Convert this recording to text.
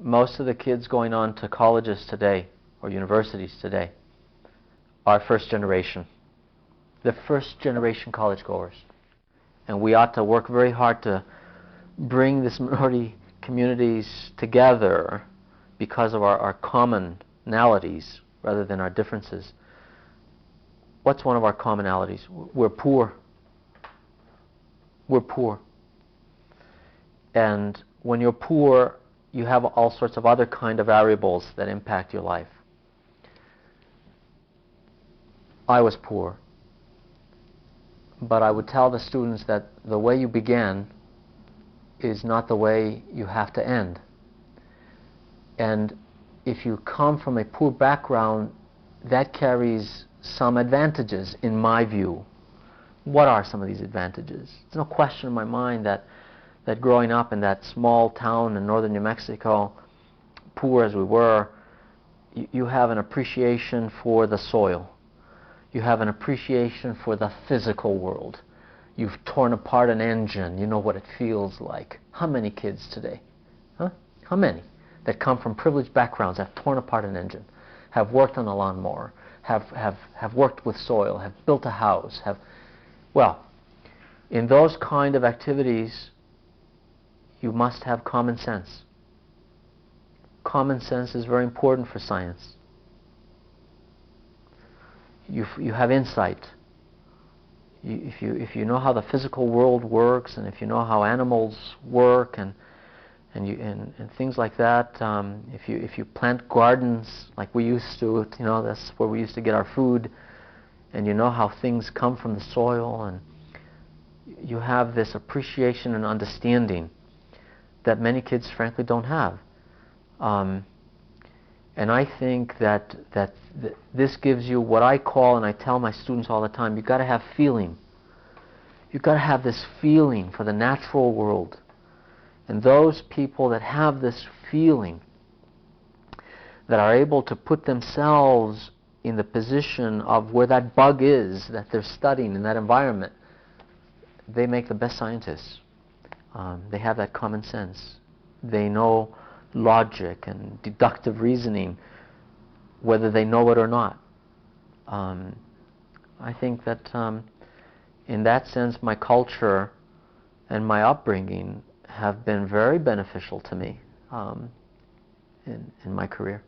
most of the kids going on to colleges today or universities today are first generation. They're first generation college goers. And we ought to work very hard to bring this minority communities together because of our commonalities rather than our differences. What's one of our commonalities? We're poor. We're poor. And when you're poor, you have all sorts of other kind of variables that impact your life. I was poor. But I would tell the students that the way you began is not the way you have to end. And if you come from a poor background, that carries some advantages, in my view. What are some of these advantages? There's no question in my mind that growing up in that small town in northern New Mexico, poor as we were, you have an appreciation for the soil. You have an appreciation for the physical world. You've torn apart an engine. You know what it feels like. How many kids today? Huh? How many that come from privileged backgrounds have torn apart an engine, have worked on a lawnmower, have worked with soil, have built a house, well, in those kind of activities, you must have common sense. Common sense is very important for science. You have insight. If you know how the physical world works, and if you know how animals work, and things like that, if you plant gardens like we used to, that's where we used to get our food, and you know how things come from the soil, and you have this appreciation and understanding that many kids frankly don't have. And I think that this gives you what I call, and I tell my students all the time, you've got to have feeling. You've got to have this feeling for the natural world. And those people that have this feeling, that are able to put themselves in the position of where that bug is that they're studying in that environment, they make the best scientists. They have that common sense. They know logic and deductive reasoning, whether they know it or not. I think that in that sense, my culture and my upbringing have been very beneficial to me in my career.